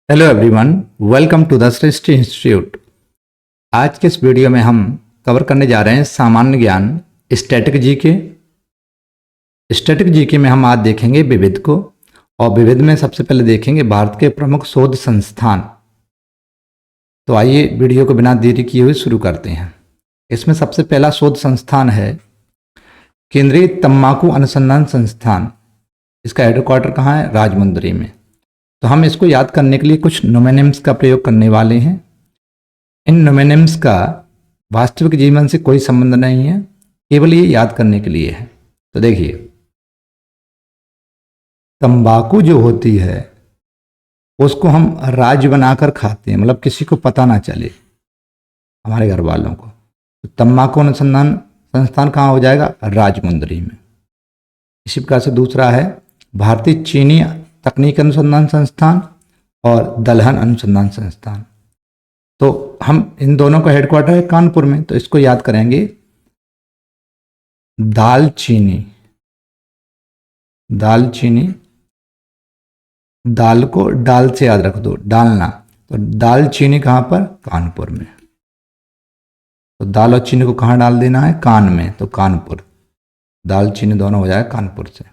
Hello everyone, welcome to the Srishti institute. आज के इस वीडियो में हम कवर करने जा रहे हैं सामान्य ज्ञान स्टैटिक जीके। स्टैटिक जीके में हम आज देखेंगे विविध को, और विविध में सबसे पहले देखेंगे भारत के प्रमुख शोध संस्थान। तो आइए वीडियो को बिना देरी किए हुए शुरू करते हैं। इसमें सबसे पहला शोध संस्थान है केंद्रीय तम्बाकू अनुसंधान संस्थान। इसका हेडक्वार्टर कहाँ है? राजमुंदरी में। तो हम इसको याद करने के लिए कुछ नोमेनिम्स का प्रयोग करने वाले हैं। इन नोमेनिम्स का वास्तविक जीवन से कोई संबंध नहीं है, केवल ये याद करने के लिए है। तो देखिए, तंबाकू जो होती है उसको हम राज्य बनाकर खाते हैं, मतलब किसी को पता ना चले, हमारे घर वालों को। तो तंबाकू अनुसंधान संस्थान कहाँ हो जाएगा? राजमुंदरी में। इसी प्रकार से दूसरा है भारतीय चीनी तकनीक अनुसंधान संस्थान और दलहन अनुसंधान संस्थान। तो हम इन दोनों का हेडक्वार्टर है कानपुर में, तो इसको याद करेंगे दालचीनी। दालचीनी, दाल को डाल से याद रख दो, डालना। तो दालचीनी कहाँ पर? कानपुर में। तो दाल और चीनी को कहाँ डाल देना है? कान में, तो कानपुर। दालचीनी दोनों हो जाएगा कानपुर से।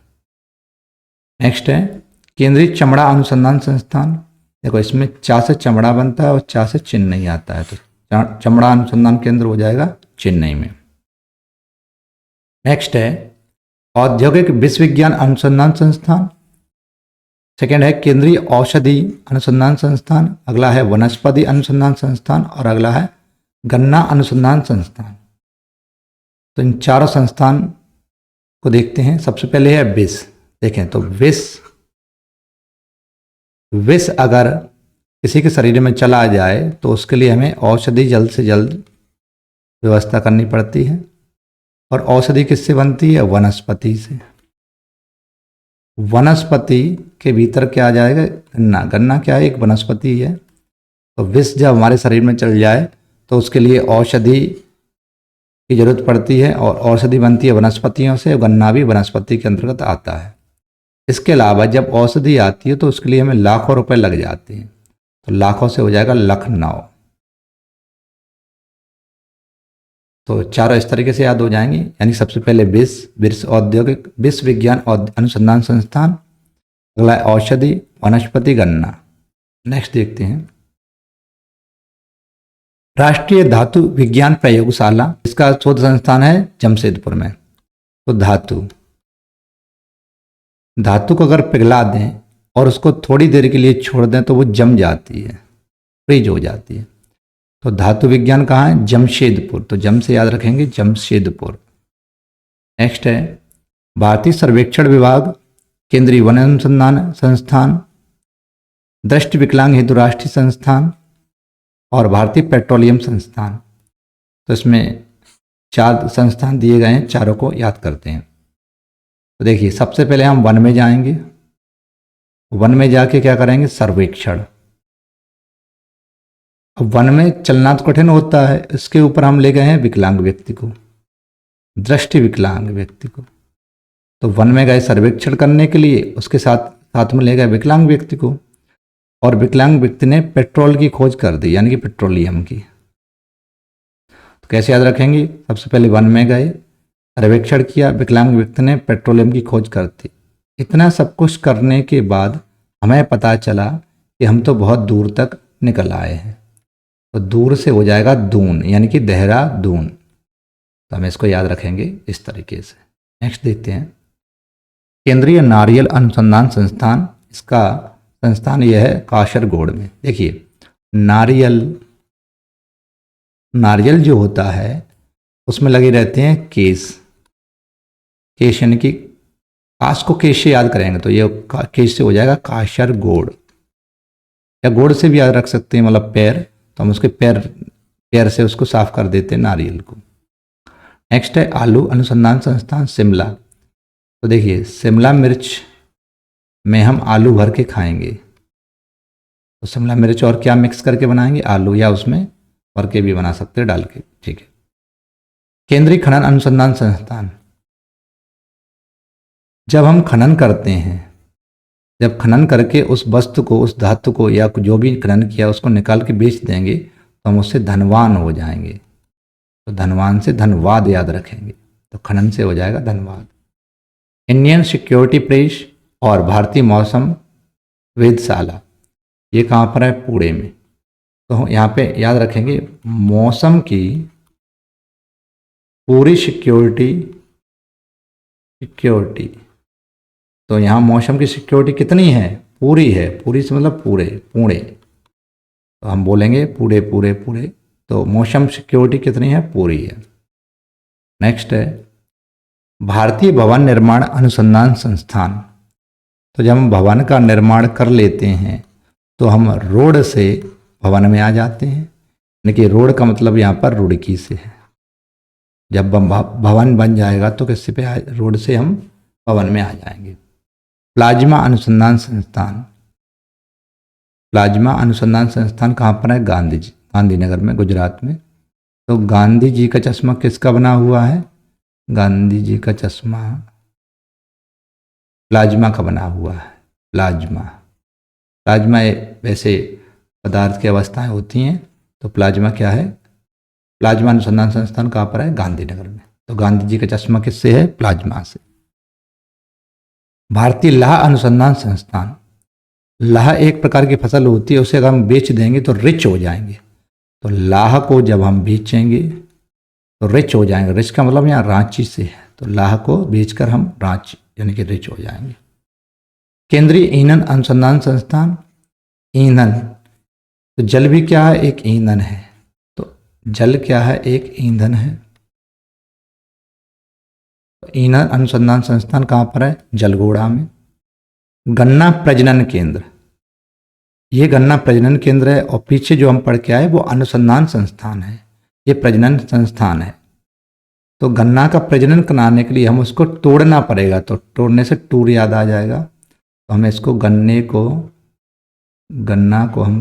नेक्स्ट है केंद्रीय चमड़ा अनुसंधान संस्थान। देखो, इसमें चा से चमड़ा बनता है और चा से चेन्नई आता है, तो चमड़ा अनुसंधान केंद्र हो जाएगा चेन्नई में। नेक्स्ट है औद्योगिक विश्वविज्ञान अनुसंधान संस्थान। सेकेंड है केंद्रीय औषधि अनुसंधान संस्थान। अगला है वनस्पति अनुसंधान संस्थान और अगला है गन्ना अनुसंधान संस्थान। तो इन चारों संस्थान को देखते हैं। सबसे पहले है विष। देखें तो विष अगर किसी के शरीर में चला जाए तो उसके लिए हमें औषधि जल्द से जल्द व्यवस्था करनी पड़ती है। और औषधि किससे बनती है? वनस्पति से। वनस्पति के भीतर क्या आ जाएगा? गन्ना। गन्ना क्या है? एक वनस्पति है। तो विष जब हमारे शरीर में चल जाए तो उसके लिए औषधि की जरूरत पड़ती है, और औषधि बनती है वनस्पतियों से। गन्ना भी वनस्पति के अंतर्गत आता है। इसके अलावा जब औषधि आती है तो उसके लिए हमें लाखों रुपए लग जाते हैं, तो लाखों से हो जाएगा लखनऊ। तो चारों इस तरीके से याद हो जाएंगी। यानी सबसे पहले विष औद्योगिक विश्व विज्ञान अनुसंधान संस्थान, अगला औषधि, वनस्पति, गन्ना। नेक्स्ट देखते हैं राष्ट्रीय धातु विज्ञान प्रयोगशाला। इसका शोध संस्थान है जमशेदपुर में। तो धातु को अगर पिघला दें और उसको थोड़ी देर के लिए छोड़ दें तो वो जम जाती है, फ्रीज हो जाती है। तो धातु विज्ञान कहाँ है? जमशेदपुर। तो जम से याद रखेंगे, जमशेदपुर। नेक्स्ट है भारतीय सर्वेक्षण विभाग, केंद्रीय वन अनुसंधान संस्थान, दृष्टि विकलांग हेतु राष्ट्रीय संस्थान और भारतीय पेट्रोलियम संस्थान। तो इसमें 4 संस्थान दिए गए हैं, चारों को याद करते हैं। तो देखिए, सबसे पहले हम वन में जाएंगे। वन में जाके क्या करेंगे? सर्वेक्षण। अब वन में चलना तो कठिन होता है, इसके ऊपर हम ले गए हैं विकलांग व्यक्ति को, दृष्टि विकलांग व्यक्ति को। तो वन में गए सर्वेक्षण करने के लिए, उसके साथ साथ में ले गए विकलांग व्यक्ति को, और विकलांग व्यक्ति ने पेट्रोल की खोज कर दी, यानी कि पेट्रोलियम की। तो कैसे याद रखेंगे? सबसे पहले वन में गए, सर्वेक्षण किया, विकलांग व्यक्ति ने पेट्रोलियम की खोज कर दी। इतना सब कुछ करने के बाद हमें पता चला कि हम तो बहुत दूर तक निकल आए हैं। तो दूर से हो जाएगा दून, यानी कि देहरादून। तो हम इसको याद रखेंगे इस तरीके से। नेक्स्ट देखते हैं केंद्रीय नारियल अनुसंधान संस्थान। इसका संस्थान यह है कासरगोड में। देखिए, नारियल जो होता है उसमें लगे रहते हैं केश यानी कि काश को केश से याद करेंगे तो ये केश से हो जाएगा कासरगोड, या गोड़ से भी याद रख सकते हैं, मतलब पैर। तो हम उसके पैर से उसको साफ कर देते हैं नारियल को। नेक्स्ट है आलू अनुसंधान संस्थान शिमला। तो देखिए, शिमला मिर्च में हम आलू भर के खाएंगे। तो शिमला मिर्च और क्या मिक्स करके बनाएंगे? आलू, या उसमें भर के भी बना सकते हैं डाल के। ठीक है। केंद्रीय खनन अनुसंधान संस्थान। जब हम खनन करते हैं, जब खनन करके उस वस्तु को, उस धातु को या जो भी खनन किया उसको निकाल के बेच देंगे तो हम उससे धनवान हो जाएंगे। तो धनवान से धनवाद याद रखेंगे, तो खनन से हो जाएगा धनवाद। इंडियन सिक्योरिटी प्रेस और भारतीय मौसम वेधशाला, ये कहाँ पर है? पुणे में। तो यहाँ पे याद रखेंगे मौसम की पूरी सिक्योरिटी। तो यहाँ मौसम की सिक्योरिटी कितनी है? पूरी है। पूरी से मतलब पूरे, पुणे। तो हम बोलेंगे पूरे पूरे पूरे। तो मौसम सिक्योरिटी कितनी है? पूरी है। नेक्स्ट है भारतीय भवन निर्माण अनुसंधान संस्थान। तो जब हम भवन का निर्माण कर लेते हैं तो हम रोड से भवन में आ जाते हैं, यानी कि रोड का मतलब यहाँ पर रुड़की से है। जब भवन बन जाएगा तो किससे पे रोड से हम भवन में आ जाएंगे। प्लाज्मा अनुसंधान संस्थान, प्लाज्मा अनुसंधान संस्थान कहाँ पर है? गांधीनगर में, गुजरात में। तो गांधी जी का चश्मा किसका बना हुआ है? गांधी जी का चश्मा प्लाज्मा का बना हुआ है। प्लाज्मा वैसे पदार्थ की अवस्थाएं होती हैं, तो प्लाज्मा क्या है? प्लाज्मा अनुसंधान संस्थान कहाँ पर है? गांधीनगर में। तो गांधी जी का चश्मा किससे है? प्लाज्मा से। भारतीय लाह अनुसंधान संस्थान, लाह एक प्रकार की फसल होती है, उसे अगर हम बेच देंगे तो रिच हो जाएंगे। तो लाह को जब हम बेचेंगे तो रिच हो जाएंगे। रिच का मतलब यहाँ रांची से है, तो लाह को बेचकर हम रांची यानी कि रिच हो जाएंगे। केंद्रीय ईंधन अनुसंधान संस्थान, ईंधन, तो जल भी क्या है? एक ईंधन है। तो जल क्या है? एक ईंधन है। ईंधन अनुसंधान संस्थान कहाँ पर है? जलगोड़ा में। गन्ना प्रजनन केंद्र, ये गन्ना प्रजनन केंद्र है, और पीछे जो हम पढ़ के आए वो अनुसंधान संस्थान है, ये प्रजनन संस्थान है। तो गन्ना का प्रजनन कराने के लिए हम उसको तोड़ना पड़ेगा, तो तोड़ने से टूर याद आ जाएगा। तो हम इसको गन्ना को हम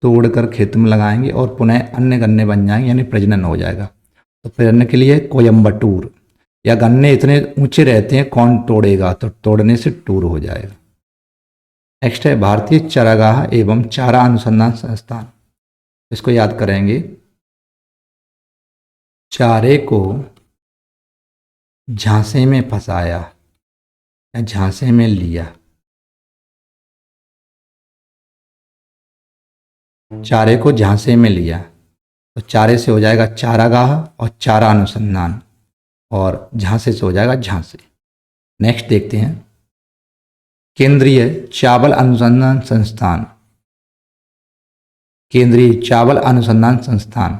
तोड़कर खेत में लगाएंगे और पुनः अन्य गन्ने बन जाएंगे, यानी प्रजनन हो जाएगा। तो प्रजनन के लिए कोयम्बटूर, या गन्ने इतने ऊंचे रहते हैं कौन तोड़ेगा, तो तोड़ने से टूर हो जाएगा। नेक्स्ट है भारतीय चारागाह एवं चारा अनुसंधान संस्थान, इसको याद करेंगे। चारे को झांसे में फंसाया या झांसे में लिया। चारे को झांसे में लिया, तो चारे से हो जाएगा चारागाह और चारा अनुसंधान, और झांसे से हो जाएगा झांसे। नेक्स्ट देखते हैं केंद्रीय चावल अनुसंधान संस्थान। केंद्रीय चावल अनुसंधान संस्थान,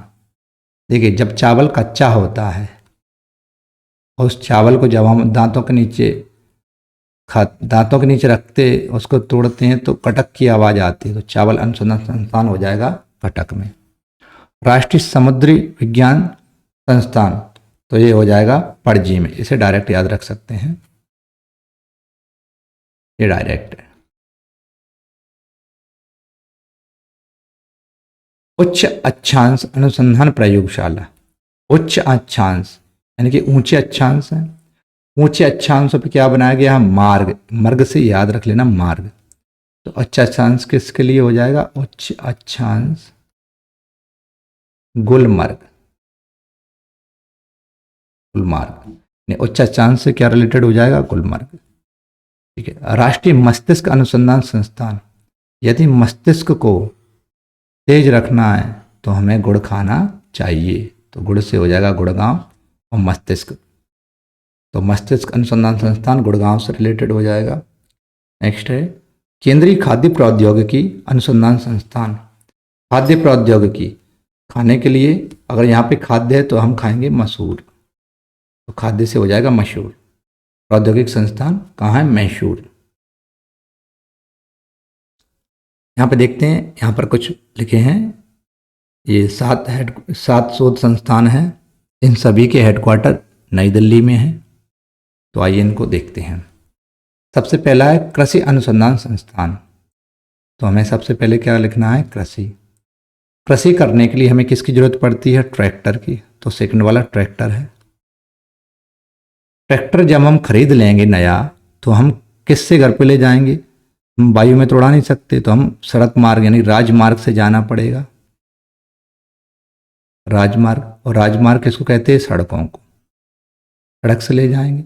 देखिए जब चावल कच्चा होता है, उस चावल को जब हम दांतों के नीचे रखते, उसको तोड़ते हैं तो कटक की आवाज़ आती है, तो चावल अनुसंधान संस्थान हो जाएगा कटक में। राष्ट्रीय समुद्री विज्ञान संस्थान, तो ये हो जाएगा पणजी में, इसे डायरेक्ट याद रख सकते हैं, ये डायरेक्ट है। उच्च अक्षांश अनुसंधान प्रयोगशाला, उच्च अक्षांश यानी कि ऊंचे अक्षांश है। ऊंचे अक्षांशों पे क्या बनाया गया? मार्ग, मर्ग से याद रख लेना मार्ग। तो उच्च अक्षांश किसके लिए हो जाएगा? उच्च अक्षांश गुलमर्ग, उच्च अक्षांश से क्या रिलेटेड हो जाएगा? गुलमर्ग। ठीक है। राष्ट्रीय मस्तिष्क अनुसंधान संस्थान, यदि मस्तिष्क को तेज रखना है तो हमें गुड़ खाना चाहिए, तो गुड़ से हो जाएगा गुड़गांव और मस्तिष्क, तो मस्तिष्क अनुसंधान संस्थान गुड़गांव से रिलेटेड हो जाएगा। नेक्स्ट है केंद्रीय खाद्य प्रौद्योगिकी अनुसंधान संस्थान। खाद्य प्रौद्योगिकी, खाने के लिए अगर यहाँ पे खाद्य है तो हम खाएंगे मसूर, तो खाद्य से हो जाएगा मशहूर। प्रौद्योगिक संस्थान कहाँ है? मैसूर। यहाँ पे देखते हैं, यहाँ पर कुछ लिखे हैं, ये 7 शोध संस्थान हैं, इन सभी के हेडक्वार्टर नई दिल्ली में है। तो आइए इनको देखते हैं। सबसे पहला है कृषि अनुसंधान संस्थान, तो हमें सबसे पहले क्या लिखना है? कृषि। कृषि करने के लिए हमें किसकी जरूरत पड़ती है? ट्रैक्टर की, तो सेकंड वाला ट्रैक्टर है। ट्रैक्टर जब हम खरीद लेंगे नया, तो हम किससे घर पे ले जाएंगे? हम वायु में तो उड़ा नहीं सकते, तो हम सड़क मार्ग यानी राजमार्ग से जाना पड़ेगा। राजमार्ग, और राजमार्ग किसको कहते हैं? सड़कों को। सड़क से ले जाएंगे।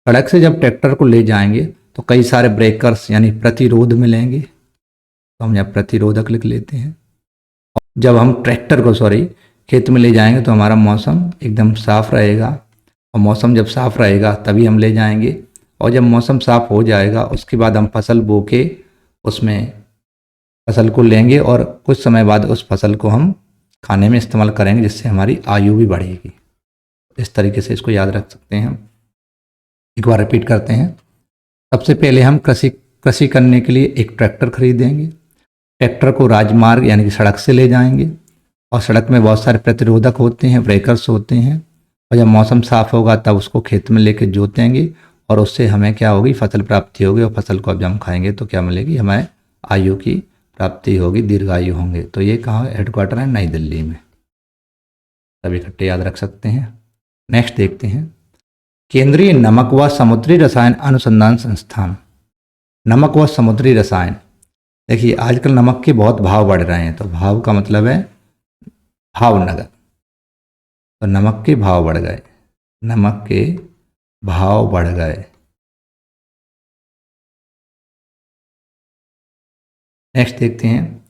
सड़क से जब ट्रैक्टर को ले जाएंगे तो कई सारे ब्रेकर्स यानी प्रतिरोध मिलेंगे, तो हम यहाँ प्रतिरोधक लिख लेते हैं। जब हम ट्रैक्टर को खेत में ले जाएंगे तो हमारा मौसम एकदम साफ रहेगा, और मौसम जब साफ रहेगा तभी हम ले जाएंगे। और जब मौसम साफ हो जाएगा उसके बाद हम फसल बो के उसमें फसल को लेंगे, और कुछ समय बाद उस फसल को हम खाने में इस्तेमाल करेंगे, जिससे हमारी आयु भी बढ़ेगी। इस तरीके से इसको याद रख सकते हैं। एक बार रिपीट करते हैं। सबसे पहले हम कृषि करने के लिए एक ट्रैक्टर खरीदेंगे। ट्रैक्टर को राजमार्ग यानी कि सड़क से ले जाएंगे, और सड़क में बहुत सारे प्रतिरोधक होते हैं, ब्रेकर्स होते हैं। और जब मौसम साफ होगा तब उसको खेत में लेके जोतेंगे, और उससे हमें क्या होगी? फसल प्राप्ति होगी। और फसल को अब जब हम खाएंगे तो क्या मिलेगी? हमें आयु की प्राप्ति होगी, दीर्घायु होंगे। तो ये कहाँ हेडक्वार्टर है? नई दिल्ली में। सब इकट्ठे याद रख सकते हैं। नेक्स्ट देखते हैं, केंद्रीय नमक व समुद्री रसायन अनुसंधान संस्थान। नमक व समुद्री रसायन, देखिए आजकल नमक के बहुत भाव बढ़ रहे हैं, तो भाव का मतलब है भावनगर। तो नमक के भाव बढ़ गए, नमक के भाव बढ़ गए। नेक्स्ट देखते हैं,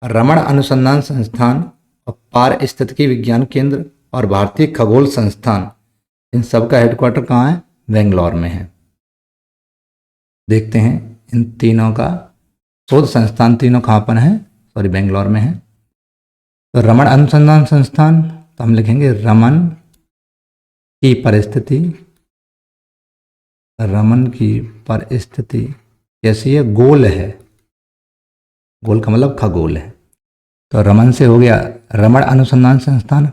रमण अनुसंधान संस्थान और पारिस्थितिकी विज्ञान केंद्र और भारतीय खगोल संस्थान, इन सब का हेडक्वार्टर कहाँ है? बेंगलोर में है। देखते हैं इन तीनों का शोध संस्थान तीनों कहाँ पर है? बेंगलोर में है। तो रमण अनुसंधान संस्थान, तो हम लिखेंगे रमन की परिस्थिति। रमन की परिस्थिति कैसी है? गोल है। गोल का मतलब खगोल है। तो रमन से हो गया रमण अनुसंधान संस्थान,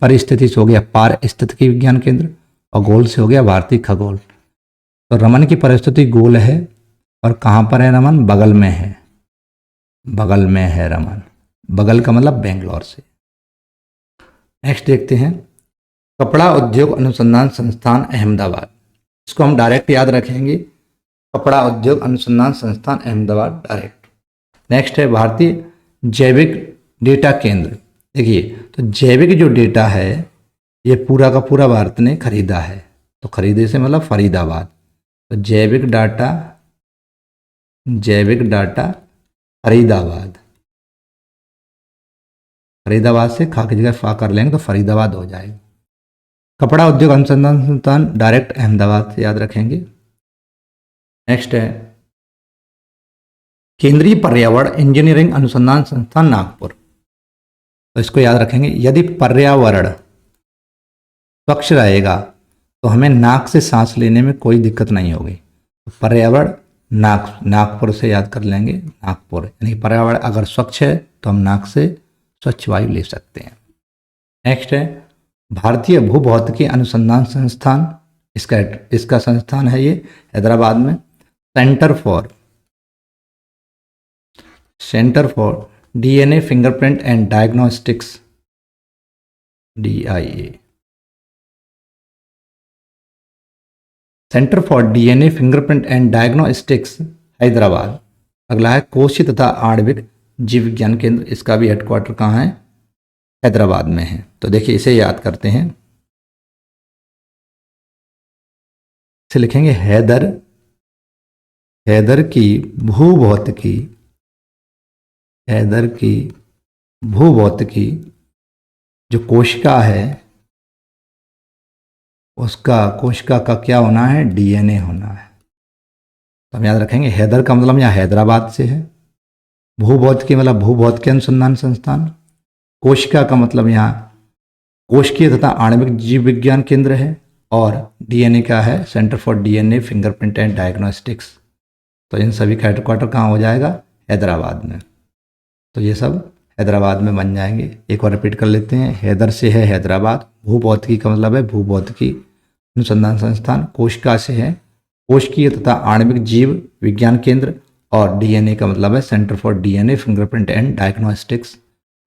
परिस्थिति से हो गया पारिस्थितिकी विज्ञान केंद्र, और गोल से हो गया भारतीय खगोल। तो रमन की परिस्थिति गोल है, और कहाँ पर है रमन? बगल में है। बगल में है रमन। बगल का मतलब बेंगलोर से। नेक्स्ट देखते हैं, कपड़ा उद्योग अनुसंधान संस्थान अहमदाबाद। इसको हम डायरेक्ट याद रखेंगे, कपड़ा उद्योग अनुसंधान संस्थान अहमदाबाद डायरेक्ट। नेक्स्ट है भारतीय जैविक डेटा केंद्र। देखिए, तो जैविक जो डेटा है ये पूरा का पूरा भारत ने खरीदा है, तो खरीदे से मतलब फरीदाबाद। तो जैविक डाटा फरीदाबाद। फरीदाबाद से खा की जगह फा कर लेंगे तो फरीदाबाद हो जाएगा। कपड़ा उद्योग अनुसंधान संस्थान डायरेक्ट अहमदाबाद से याद रखेंगे। नेक्स्ट है केंद्रीय पर्यावरण इंजीनियरिंग अनुसंधान संस्थान नागपुर। तो इसको याद रखेंगे, यदि पर्यावरण स्वच्छ रहेगा तो हमें नाक से सांस लेने में कोई दिक्कत नहीं होगी। पर्यावरण नागपुर से याद कर लेंगे, नागपुर यानी पर्यावरण अगर स्वच्छ है तो हम नाक से स्वच्छ वायु ले सकते हैं। नेक्स्ट है भारतीय भूभौतिकी अनुसंधान संस्थान, इसका संस्थान है ये हैदराबाद में। Centre for DNA fingerprint and diagnostics, DIA। Centre for DNA fingerprint and diagnostics Hyderabad. अगला है कोशी तथा आणविक जीव विज्ञान केंद्र, इसका भी हेडक्वार्टर कहाँ है? हैदराबाद में है। तो देखिए इसे याद करते हैं, इसे लिखेंगे हैदर की भूभौतिकी जो कोशिका है उसका कोशिका का क्या होना है? DNA होना है। तो हम याद रखेंगे हैदर का मतलब यहाँ हैदराबाद से है, भूभौतिकी मतलब भूभौतिकी अनुसंधान संस्थान, कोशिका का मतलब यहाँ कोशिकीय तथा आणविक जीव विज्ञान केंद्र है, और DNA का है centre for DNA fingerprint and diagnostics. तो इन सभी का हेडक्वार्टर कहाँ हो जाएगा? हैदराबाद में। तो ये सब हैदराबाद में बन जाएंगे। एक बार रिपीट कर लेते हैं, हैदर से है हैदराबाद, भूभौतिकी का मतलब है भूभौतिकी अनुसंधान संस्थान, कोशिका से है कोशिकीय तथा आणविक जीव विज्ञान केंद्र, और DNA का मतलब है centre for DNA fingerprint and diagnostics.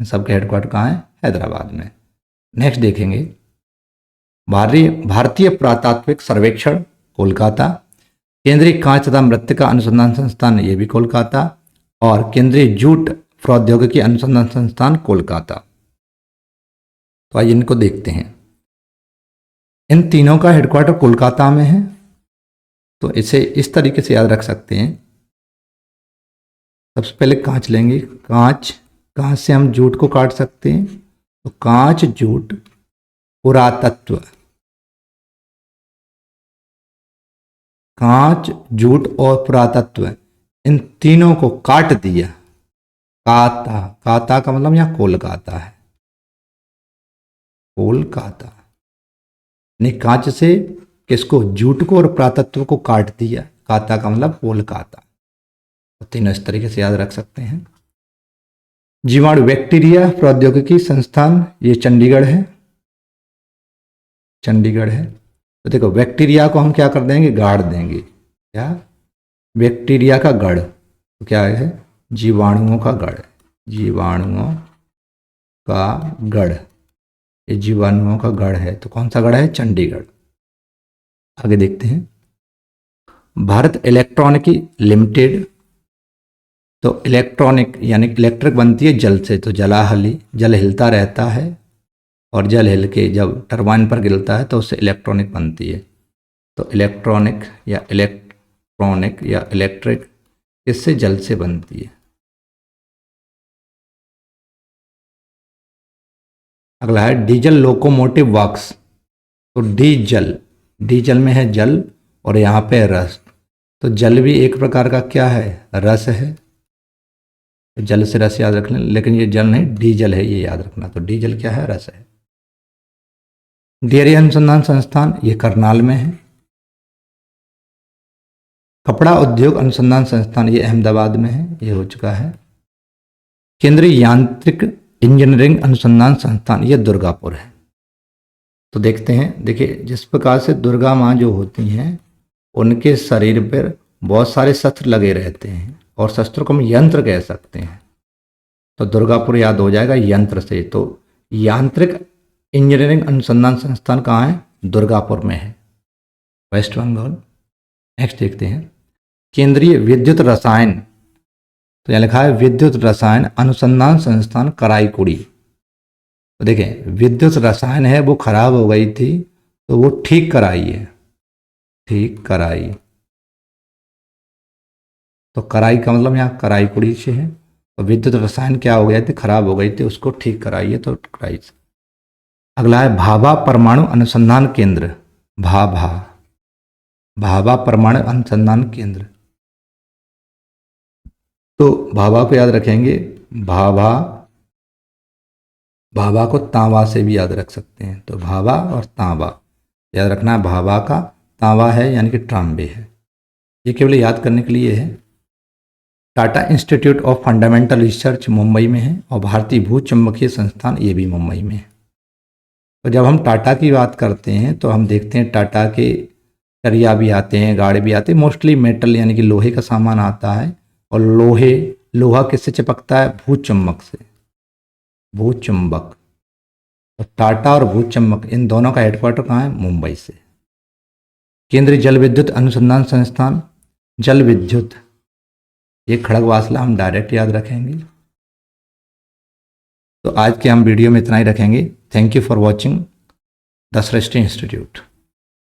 इन सब के हेडक्वार्टर कहाँ है? हैदराबाद में। नेक्स्ट देखेंगे भारतीय पुरातात्विक सर्वेक्षण कोलकाता। केंद्रीय कांच तथा मृत्तिका अनुसंधान संस्थान ये भी कोलकाता, और केंद्रीय जूट प्रौद्योगिकी अनुसंधान संस्थान कोलकाता। तो आइए इनको देखते हैं। इन तीनों का हेडक्वार्टर कोलकाता में है, तो इसे इस तरीके से याद रख सकते हैं। सबसे पहले कांच लेंगे, कांच से हम जूट को काट सकते हैं, तो कांच जूट पुरातत्व, कांच जूट और पुरातत्व, इन तीनों को काट दिया। काता का मतलब यहां कोलकाता है, कोलकाता। नहीं, कांच से किसको, जूट को और पुरातत्व को काट दिया, काता का मतलब कोलकाता। तो तीनों इस तरीके से याद रख सकते हैं। जीवाणु बैक्टीरिया प्रौद्योगिकी संस्थान ये चंडीगढ़ है, चंडीगढ़ है। तो देखो बैक्टीरिया को हम क्या कर देंगे, गाड़ देंगे। क्या, बैक्टीरिया का गढ़, तो क्या है, जीवाणुओं का गढ़, जीवाणुओं का गढ़, ये जीवाणुओं का गढ़ है। तो कौन सा गढ़ है, चंडीगढ़। आगे देखते हैं, भारत इलेक्ट्रॉनिकी लिमिटेड। तो इलेक्ट्रॉनिक यानी इलेक्ट्रिक बनती है जल से, तो जल हिलता रहता है, और जल हिल के जब टरबाइन पर गिरता है तो उससे इलेक्ट्रॉनिक बनती है। तो इलेक्ट्रॉनिक या इलेक्ट्रिक इससे जल से बनती है। अगला है डीजल लोकोमोटिव वर्क्स। तो डीजल में है जल और यहाँ पे रस, तो जल भी एक प्रकार का क्या है, रस है। जल से रस याद रख लें, लेकिन ये जल नहीं, डीजल है, ये याद रखना। तो डीजल क्या है, रस है। डेयरी अनुसंधान संस्थान ये करनाल में है। कपड़ा उद्योग अनुसंधान संस्थान ये अहमदाबाद में है, ये हो चुका है। केंद्रीय यांत्रिक इंजीनियरिंग अनुसंधान संस्थान ये दुर्गापुर है। तो देखते हैं, देखिए जिस प्रकार से दुर्गा माँ जो होती हैं उनके शरीर पर बहुत सारे शस्त्र लगे रहते हैं, और शस्त्रों को हम यंत्र कह सकते हैं। तो दुर्गापुर याद हो जाएगा यंत्र से। तो यांत्रिक इंजीनियरिंग अनुसंधान संस्थान कहाँ है, दुर्गापुर में है, वेस्ट बंगाल। नेक्स्ट देखते हैं, केंद्रीय विद्युत रसायन। तो यहाँ लिखा है विद्युत रसायन अनुसंधान संस्थान कराईकुड़ी। तो देखें विद्युत रसायन है वो खराब हो गई थी, तो वो ठीक कराई है, ठीक कराई। तो कराई का मतलब यहाँ कराईकुड़ी से है। तो विद्युत रसायन क्या हो गया थी, खराब हो गई थी, उसको ठीक कराई है, तो कराई। अगला है भाभा परमाणु अनुसंधान केंद्र। भाभा परमाणु अनुसंधान केंद्र। तो भाभा को याद रखेंगे, भाभा को तांबा से भी याद रख सकते हैं। तो भाभा और तांबा याद रखना है, भाभा का तांबा है यानी कि तांबे है। ये केवल याद करने के लिए है। Tata institute of fundamental research Mumbai में है, और भारतीय भूचुंबकीय संस्थान ये भी मुंबई में है। तो जब हम टाटा की बात करते हैं तो हम देखते हैं टाटा के टरिया भी आते हैं, गाड़ी भी आते हैं, मोस्टली मेटल यानी कि लोहे का सामान आता है। और लोहा किससे चिपकता है, भूचुंबक से, भूचुंबक। तो टाटा और भूचुंबक इन दोनों का हेडक्वार्टर कहाँ है, मुंबई से। केंद्रीय जल विद्युत अनुसंधान संस्थान, जल विद्युत ये खड़गवासला हम डायरेक्ट याद रखेंगे। तो आज के हम वीडियो में इतना ही रखेंगे। Thank you for watching the Srishti institute.